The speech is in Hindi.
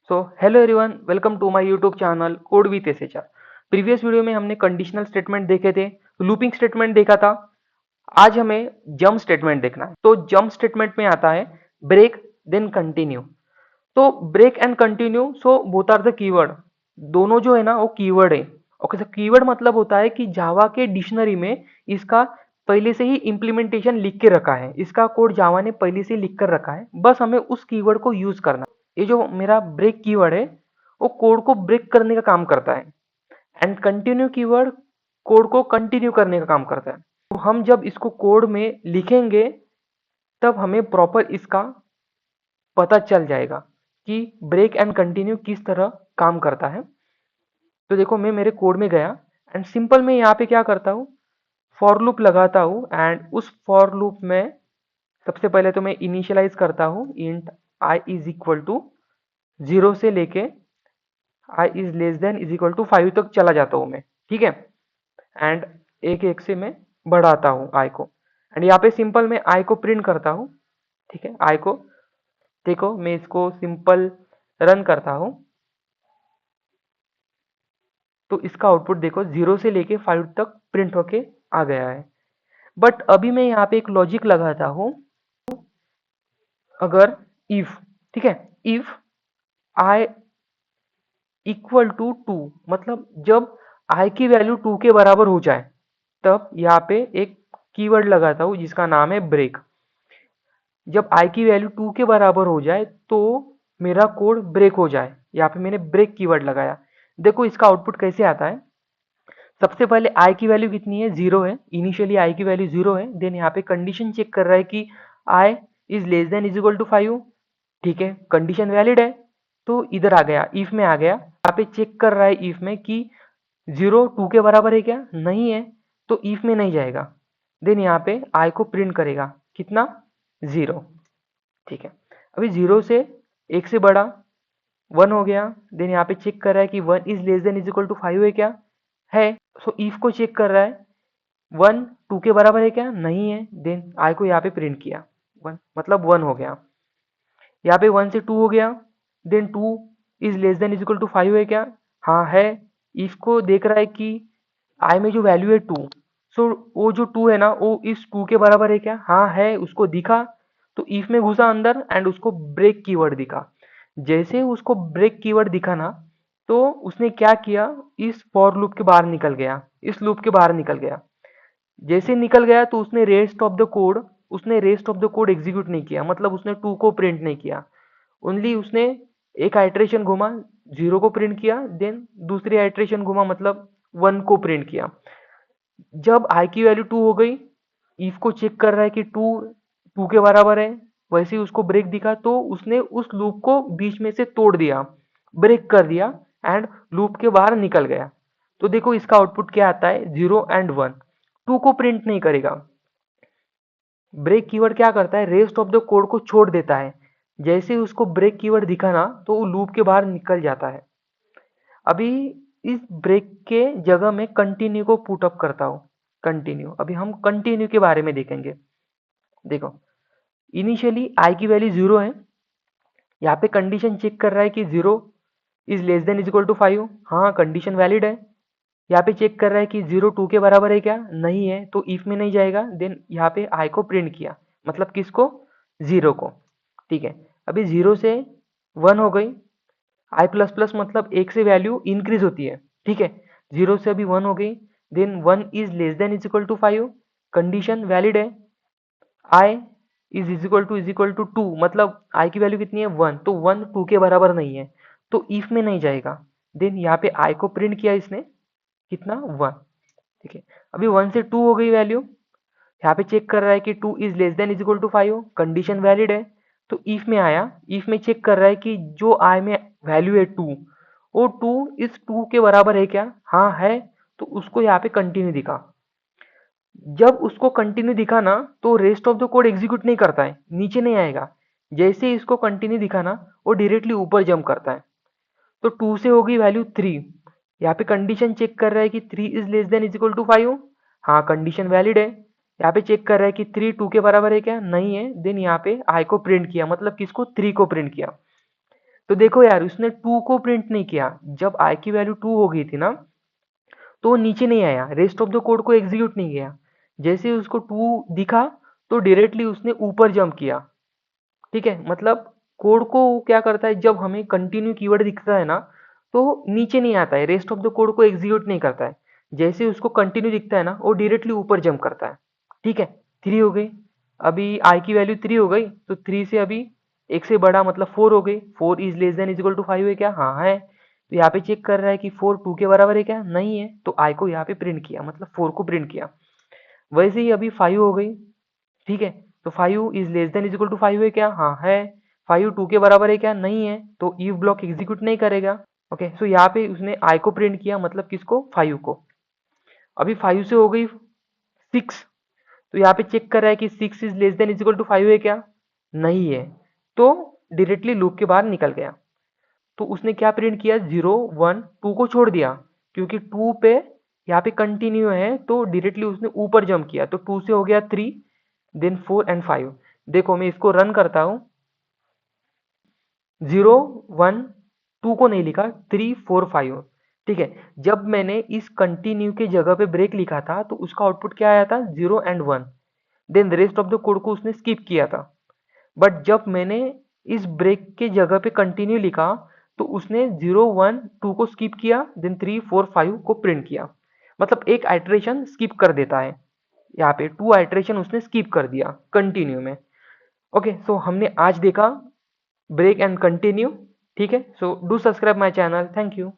So hello everyone, welcome to my YouTube channel code with SHR. Previous video में हमने कंडीशनल स्टेटमेंट देखे थे, लूपिंग स्टेटमेंट देखा था। आज हमें जंप स्टेटमेंट देखना है। तो जंप स्टेटमेंट में आता है ब्रेक देन कंटिन्यू। तो break and continue, so both are the keyword. दोनों जो है ना वो कीवर्ड है। ओके, तो कीवर्ड मतलब होता है कि जावा के डिक्शनरी में इसका पहले से ही इम्प्लीमेंटेशन लिख के रखा है, इसका कोड जावा ने पहले से लिख कर रखा है, बस हमें उस कीवर्ड को यूज करना है। ये जो मेरा ब्रेक कीवर्ड है वो कोड को ब्रेक करने का काम करता है, एंड कंटिन्यू कीवर्ड कोड को कंटिन्यू करने का काम करता है। तो हम जब इसको कोड में लिखेंगे तब हमें प्रॉपर इसका पता चल जाएगा कि ब्रेक एंड कंटिन्यू किस तरह काम करता है। तो देखो, मैं मेरे कोड में गया एंड सिंपल मैं यहाँ पे क्या करता हूँ, फॉर लूप लगाता हूँ। एंड उस फॉर लूप में सबसे पहले तो मैं इनिशियलाइज करता हूँ int i is equal to 0 से लेके i is less than is equal to 5 तक चला जाता हूँ मैं, ठीक है। एंड एक एक से मैं बढ़ाता हूँ आई को। एंड यहाँ पे सिंपल मैं आई को प्रिंट करता हूँ, ठीक है। आई को देखो, मैं इसको सिंपल रन करता हूँ तो इसका आउटपुट देखो 0 से लेके 5 तक प्रिंट होके आ गया है। बट अभी मैं यहाँ पे एक लॉजिक लगाता हूँ, अगर इफ, ठीक है, इफ आई इक्वल टू 2, मतलब जब आई की वैल्यू 2 के बराबर हो जाए तब यहाँ पे एक कीवर्ड लगाता हूँ जिसका नाम है ब्रेक। जब आई की वैल्यू 2 के बराबर हो जाए तो मेरा कोड ब्रेक हो जाए, यहाँ पे मैंने ब्रेक कीवर्ड लगाया। देखो इसका आउटपुट कैसे आता है। सबसे पहले आई की वैल्यू कितनी है, 0 है। इनिशियली आई की वैल्यू 0 है। देन यहाँ पे कंडीशन चेक कर रहा है कि i is less than is equal to 5, ठीक है, कंडीशन वैलिड है। तो इधर आ गया, इफ में आ गया। यहाँ पे चेक कर रहा है इफ में कि 0 2 के बराबर है क्या, नहीं है, तो इफ में नहीं जाएगा। देन यहाँ पे आई को प्रिंट करेगा, कितना, 0, ठीक है। अभी 0 से 1 से बड़ा 1 हो गया। देन यहाँ पे चेक कर रहा है कि 1 is less than is equal to 5 है क्या, है। सो इफ को चेक कर रहा है, 1 2 के बराबर है क्या, नहीं है। देन आई को यहाँ पे प्रिंट किया 1, मतलब 1 हो गया। यहाँ पे 1 से 2 हो गया। Then 2 is less than is equal to 5 है क्या, हाँ है। इफ को देख रहा है कि आई में जो वैल्यू है 2, सो वो जो 2 है ना वो इस 2 के बराबर है क्या, हाँ है, उसको दिखा। तो इफ में घुसा अंदर एंड उसको ब्रेक कीवर्ड दिखा। जैसे उसको ब्रेक कीवर्ड दिखा ना, तो उसने क्या किया, इस फॉर लूप के बाहर निकल गया, इस लूप के बाहर निकल गया। जैसे निकल गया तो उसने rest of the code execute नहीं किया, मतलब उसने 2 को प्रिंट नहीं किया। ओनली उसने एक आइट्रेशन घुमा, 0 को प्रिंट किया। देन दूसरी आइट्रेशन घुमा, मतलब 1 को प्रिंट किया। जब आई की वैल्यू 2 हो गई, इफ को चेक कर रहा है कि 2 के बराबर है, वैसे ही उसको ब्रेक दिखा तो उसने उस लूप को बीच में से तोड़ दिया, ब्रेक कर दिया एंड लूप के बाहर निकल गया। तो देखो इसका आउटपुट क्या आता है, 0 एंड 1। 2 को प्रिंट नहीं करेगा। ब्रेक कीवर्ड क्या करता है, रेस्ट ऑफ द कोड को छोड़ देता है। जैसे ही उसको ब्रेक कीवर्ड दिखा ना तो वो लूप के बाहर निकल जाता है। अभी इस ब्रेक के जगह में कंटिन्यू को पुट अप करता हूँ। कंटिन्यू, अभी हम कंटिन्यू के बारे में देखेंगे। देखो, इनिशियली आई की वैल्यू 0 है। यहाँ पे कंडीशन चेक कर रहा है कि 0 is less than is equal to 5, हाँ कंडीशन वैलिड है। यहाँ पे चेक कर रहा है कि 0 2 के बराबर है क्या, नहीं है, तो इफ में नहीं जाएगा। देन यहाँ पे आई को प्रिंट किया, मतलब किसको, 0 को, ठीक है। अभी 0 से 1 हो गई। आई प्लस प्लस मतलब एक से वैल्यू इंक्रीज होती है, ठीक है। 0 से अभी 1 हो गई। Then 1 is less than is equal to 5, condition valid है। आई इज इक्वल टू 2, मतलब आई की वैल्यू कितनी है, 1, तो 1 2 के बराबर नहीं है, तो इफ में नहीं जाएगा। देन यहाँ पे आई को प्रिंट किया इसने, कितना, 1, ठीक है। अभी 1 से 2 हो गई वैल्यू। यहाँ पे चेक कर रहा है कि 2 is less than is equal to 5, condition valid है। तो इफ में आया, इफ में चेक कर रहा है कि जो आई में वैल्यू है 2, वो 2 इस 2 के बराबर है क्या, हाँ है। तो उसको यहाँ पे कंटिन्यू दिखा। जब उसको कंटिन्यू दिखा ना तो rest of the code execute नहीं करता है, नीचे नहीं आएगा। जैसे ही इसको कंटिन्यू दिखा ना वो डायरेक्टली ऊपर जंप करता है। तो 2 से होगी वैल्यू 3। यहाँ पे कंडीशन चेक कर रहा है कि 3 is less than is equal to 5, हाँ कंडीशन वैलिड है। यहाँ पे चेक कर रहा है कि 3 2 के बराबर है क्या, नहीं है। देन यहाँ पे आई को प्रिंट किया, मतलब किसको, 3 को प्रिंट किया। तो देखो यार, उसने 2 को प्रिंट नहीं किया। जब आई की वैल्यू 2 हो गई थी ना, तो वो नीचे नहीं आया, रेस्ट ऑफ द कोड को एग्जीक्यूट नहीं किया। जैसे ही उसको 2 दिखा, तो डायरेक्टली उसने ऊपर जंप किया। ठीक है, मतलब कोड को वो क्या करता है, जब हमें कंटिन्यू कीवर्ड दिखता है ना, तो नीचे नहीं आता है, रेस्ट ऑफ द कोड को एग्जीक्यूट नहीं करता है। जैसे उसको कंटिन्यू दिखता है ना, वो डायरेक्टली ऊपर जंप करता है। ठीक है, 3 हो गई। अभी आई की वैल्यू 3 हो गई, तो 3 से अभी एक से बड़ा मतलब 4 हो गई। 4 is less than is equal to 5 है क्या? हाँ है। तो यहाँ पे चेक कर रहा है कि 4 2 के बराबर है क्या? नहीं है। तो आई को यहाँ पे प्रिंट किया, मतलब 4 को प्रिंट किया। वैसे ही अभी 5 हो गई। ठीक है, तो 5 is less than is equal to 5 है क्या? हाँ है। 5 2 के बराबर है क्या? नहीं है। तो इफ ब्लॉक एग्जीक्यूट नहीं करेगा। ओके, सो यहाँ पे उसने आई को प्रिंट किया, मतलब किसको? 5 को। अभी 5 से हो गई 6। तो यहाँ पे चेक कर रहा है कि 6 is less than is equal to 5 है क्या? नहीं है। तो डायरेक्टली लूप के बाहर निकल गया। तो उसने क्या प्रिंट किया? 0 1 2 को छोड़ दिया, क्योंकि 2 पे यहाँ पे कंटिन्यू है, तो डायरेक्टली उसने ऊपर जंप किया। तो 2 से हो गया 3, देन 4 एंड 5। देखो मैं इसको रन करता हूँ। 0 1 2 को नहीं लिखा, 3 4 5। ठीक है, जब मैंने इस कंटिन्यू के जगह पे ब्रेक लिखा था, तो उसका आउटपुट क्या आया था? 0 and 1। Then rest of the code को उसने स्किप किया था। बट जब मैंने इस ब्रेक के जगह पे कंटिन्यू लिखा, तो उसने 0 1 2 को स्किप किया, देन 3 4 5 को प्रिंट किया। मतलब एक आइट्रेशन स्किप कर देता है। यहाँ पे 2 आइट्रेशन उसने स्किप कर दिया कंटिन्यू में। ओके, सो हमने आज देखा ब्रेक एंड कंटिन्यू। ठीक है, so do subscribe my channel. Thank you.